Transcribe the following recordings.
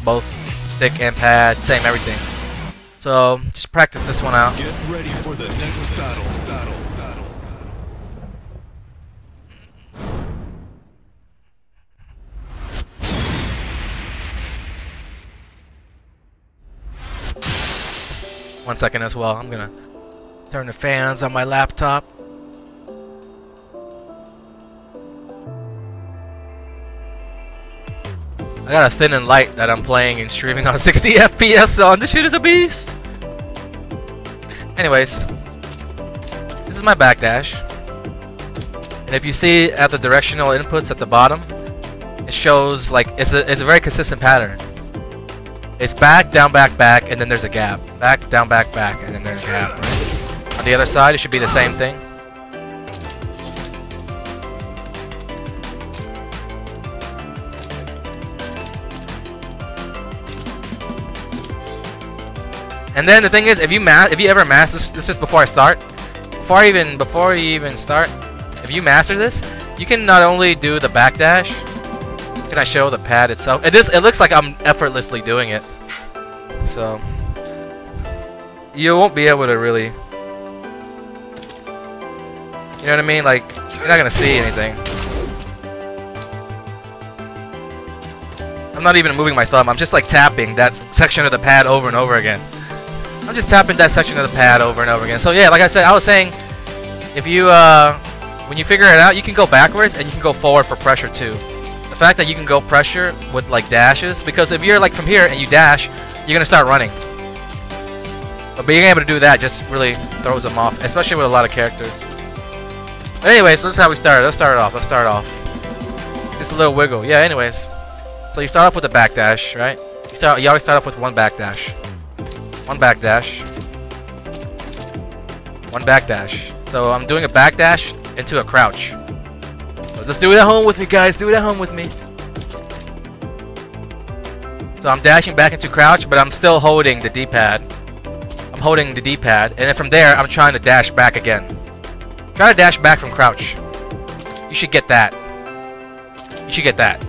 both stick and pad, same everything. So just practice this one out. Get ready for the next battle. One second as well. I'm gonna turn the fans on my laptop. I got a thin and light that I'm playing and streaming on 60 FPS on. This shit is a beast. Anyways, this is my backdash. And if you see at the directional inputs at the bottom, it shows like it's a very consistent pattern. It's back, down, back, back, and then there's a gap. Back, down, back, back, and then there's a gap. Right? On the other side, it should be the same thing. And then the thing is, if you ever master this is before I start, before you even start, if you master this, you can not only do the backdash. Can I show the pad itself? It looks like I'm effortlessly doing it. So you won't be able to really, you know what I mean? Like, you're not gonna see anything. I'm not even moving my thumb. I'm just like tapping that section of the pad over and over again. I'm just tapping that section of the pad over and over again. So yeah, like I said, I was saying, if you when you figure it out, you can go backwards and you can go forward for pressure too. The fact that you can go pressure with like dashes, because if you're like from here and you dash, you're gonna start running. But being able to do that just really throws them off, especially with a lot of characters. But anyways, this is how we started. Let's start it off. Just a little wiggle. Yeah. Anyways, so you start off with a backdash, right? You always start off with one backdash. One backdash. One backdash. So I'm doing a backdash into a crouch. So let's do it at home with me, guys. Do it at home with me. So I'm dashing back into crouch, but I'm still holding the D-pad. I'm holding the D-pad, and then from there, I'm trying to dash back again. Try to dash back from crouch. You should get that. You should get that.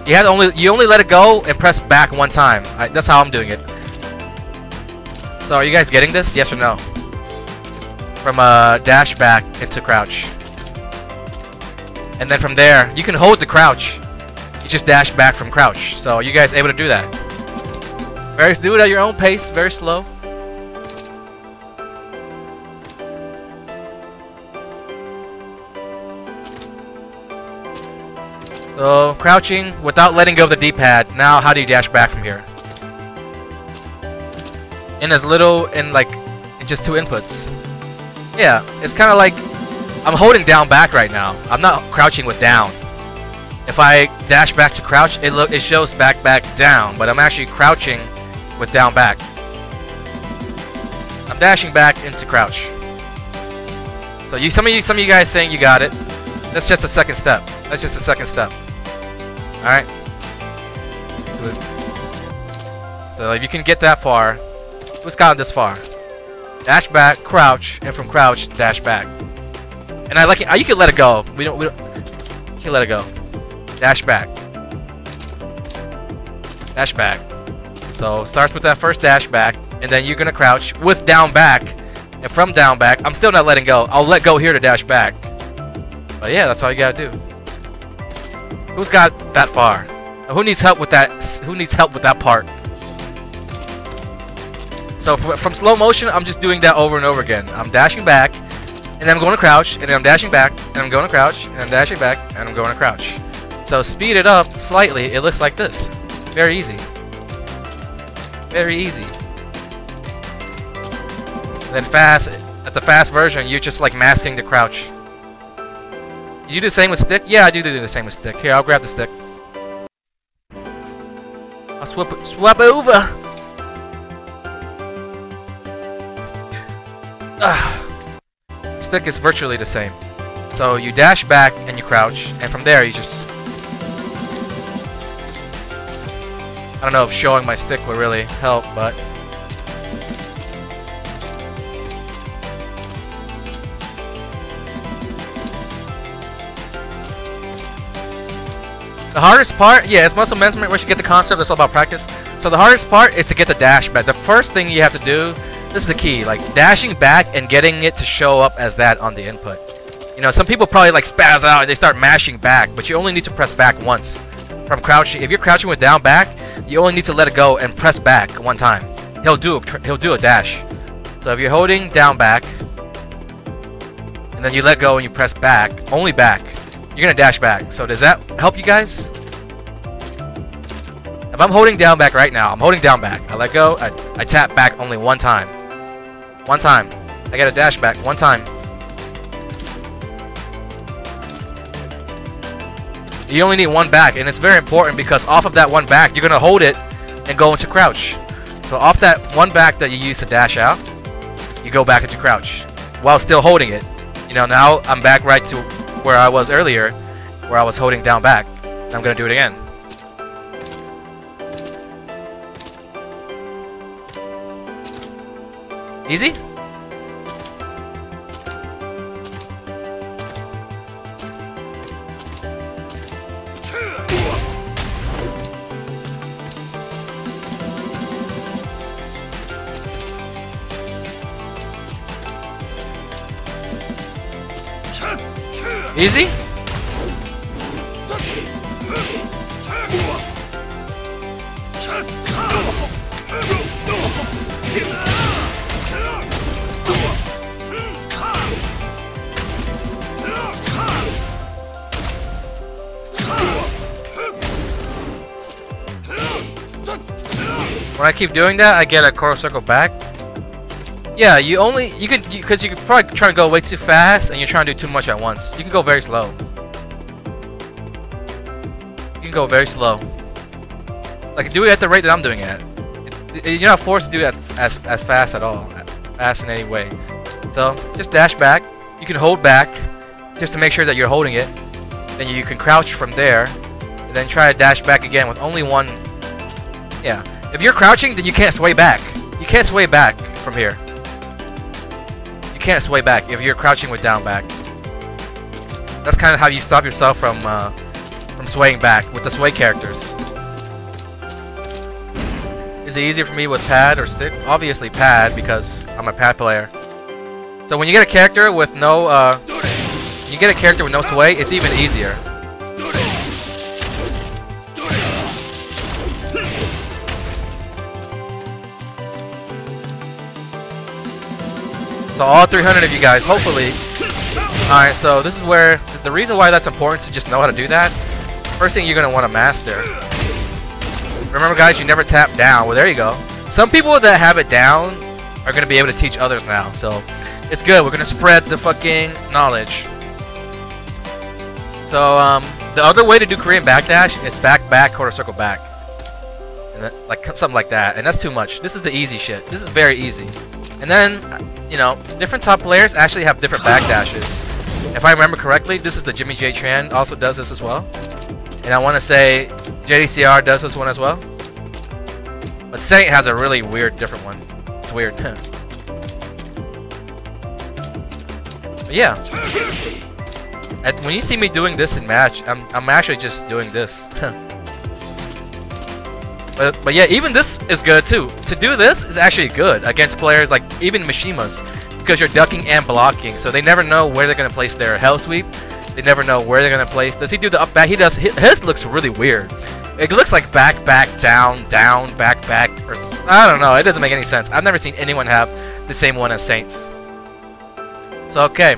You only let it go and press back one time. That's how I'm doing it. So are you guys getting this? Yes or no? From dash back into crouch. And then from there, you can hold the crouch. You just dash back from crouch. So are you guys able to do that? Do it at your own pace, very slow. So crouching without letting go of the D-pad. Now how do you dash back from here? In just two inputs. Yeah, it's kind of like I'm holding down back right now. I'm not crouching with down. If I dash back to crouch, it shows back down, but I'm actually crouching with down back. I'm dashing back into crouch. So some of you guys saying you got it. That's just a second step. That's just a second step. All right. So if you can get that far, who's gotten this far? Dash back, crouch, and from crouch, dash back. And I like it. You can let it go. We don't. You can let it go. Dash back. Dash back. So starts with that first dash back, and then you're gonna crouch with down back, and from down back, I'm still not letting go. I'll let go here to dash back. But yeah, that's all you gotta do. Who's got that far? Who needs help with that? Who needs help with that part? So from slow motion, I'm just doing that over and over again. I'm dashing back, and then I'm going to crouch, and then I'm dashing back, and I'm going to crouch, and I'm dashing back, and I'm going to crouch. So speed it up slightly, it looks like this. Very easy. Very easy. And then at the fast version, you're just like masking the crouch. You do the same with stick? Yeah, I do the same with stick. Here, I'll grab the stick. I'll swap over. Stick is virtually the same. So you dash back and you crouch, and from there you just... I don't know if showing my stick will really help, but... The hardest part, yeah, it's muscle memory. Once you get the concept, it's all about practice. So the hardest part is to get the dash back. The first thing you have to do, this is the key, like dashing back and getting it to show up as that on the input. You know, some people probably like spaz out and they start mashing back, but you only need to press back once. From crouching, if you're crouching with down back, you only need to let it go and press back one time. He'll do a dash. So if you're holding down back, and then you let go and you press back, only back, you're gonna dash back. So does that help you guys? If I'm holding down back right now, I'm holding down back. I let go, I tap back only one time. One time. I get a dash back one time. You only need one back, and it's very important because off of that one back, you're gonna hold it and go into crouch. So off that one back that you use to dash out, you go back into crouch while still holding it. You know, now I'm back right to where I was earlier, where I was holding down back. And I'm gonna do it again. Easy? Easy? When I keep doing that, I get a quarter circle back. Yeah, because you could probably try to go way too fast and you're trying to do too much at once. You can go very slow. You can go very slow. Like, do it at the rate that I'm doing it at. You're not forced to do that as fast at all. Fast in any way. So, just dash back. You can hold back just to make sure that you're holding it. Then you can crouch from there. And then try to dash back again with only one. Yeah. If you're crouching, then you can't sway back. You can't sway back from here. You can't sway back if you're crouching with down back. That's kind of how you stop yourself from swaying back with the sway characters. Is it easier for me with pad or stick? Obviously pad, because I'm a pad player. So when you get a character with no sway, it's even easier. So all 300 of you guys, hopefully. Alright, so this is where, the reason why that's important to just know how to do that, first thing you're going to want to master. Remember guys, you never tap down. Well, there you go. Some people that have it down are going to be able to teach others now. So it's good. We're going to spread the fucking knowledge. So the other way to do Korean Backdash is back, back, quarter circle back. And that, like something like that. And that's too much. This is the easy shit. This is very easy. And then, you know, different top players actually have different backdashes. If I remember correctly, this is the Jimmy J Tran also does this as well. And I want to say JDCR does this one as well. But Saint has a really weird, different one. It's weird. But yeah. And when you see me doing this in match, I'm actually just doing this. But yeah, even this is good too. To do this is actually good against players like even Mishimas, because you're ducking and blocking, so they never know where they're gonna place their hell sweep. They never know where they're gonna place. Does he do the up back? He does. His looks really weird. It looks like back, back, down, down, back, back. Or I don't know. It doesn't make any sense. I've never seen anyone have the same one as Saints. So okay,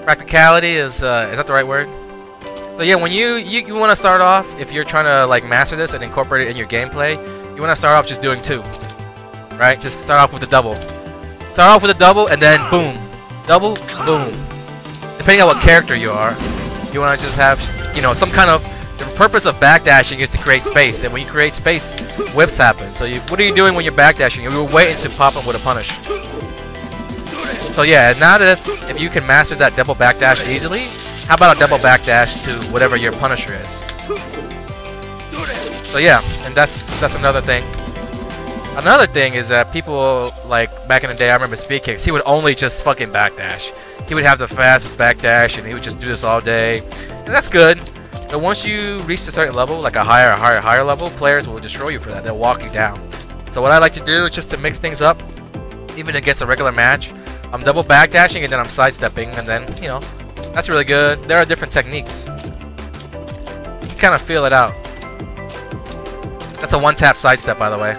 practicality is that the right word? So yeah, when you want to start off, if you're trying to like master this and incorporate it in your gameplay, you want to start off just doing 2, right? Just start off with the double. Start off with a double and then boom, double, boom. Depending on what character you are, you want to just have, you know, some kind of. The purpose of backdashing is to create space, and when you create space, whips happen. So what are you doing when you're backdashing? You're waiting to pop up with a punish. So yeah, now that if you can master that double backdash easily, how about a double backdash to whatever your punisher is? So yeah, and that's another thing. Another thing is that people, like back in the day, I remember Speed Kicks, he would only just fucking backdash. He would have the fastest backdash and he would just do this all day. And that's good. But once you reach a certain level, like a higher level, players will destroy you for that. They'll walk you down. So what I like to do is just to mix things up, even against a regular match, I'm double backdashing and then I'm sidestepping, and then, you know, that's really good. There are different techniques. You can kind of feel it out. That's a one-tap sidestep, by the way.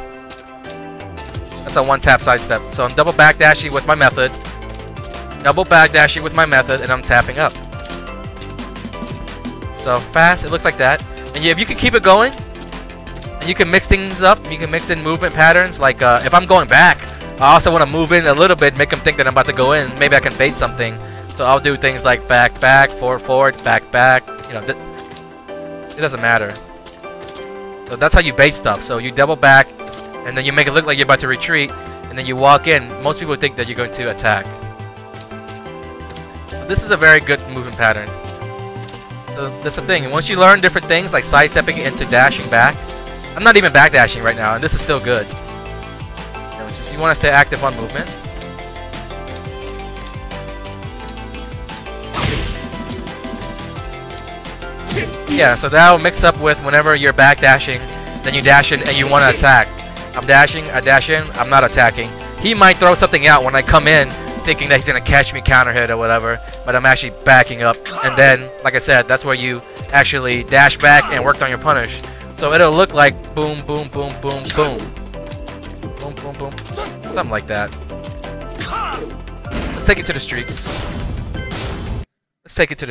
That's a one-tap sidestep. So I'm double backdashing with my method. Double backdashing with my method, and I'm tapping up. So fast, it looks like that. And if you can keep it going, and you can mix things up, you can mix in movement patterns. Like if I'm going back, I also want to move in a little bit, make them think that I'm about to go in. Maybe I can bait something. So I'll do things like back, back, forward, forward, back, back. You know, it doesn't matter. So that's how you bait stuff. So you double back, and then you make it look like you're about to retreat, and then you walk in. Most people think that you're going to attack. So this is a very good movement pattern. So that's the thing. Once you learn different things like sidestepping into dashing back, I'm not even backdashing right now, and this is still good. You know, you want to stay active on movement. Yeah, so that'll mix up with whenever you're backdashing, then you dash in and you want to attack. I'm dashing, I dash in, I'm not attacking. He might throw something out when I come in, thinking that he's going to catch me counter hit or whatever, but I'm actually backing up. And then, like I said, that's where you actually dash back and worked on your punish. So it'll look like boom, boom, boom, boom, boom. Boom, boom, boom. Something like that. Let's take it to the streets. Let's take it to the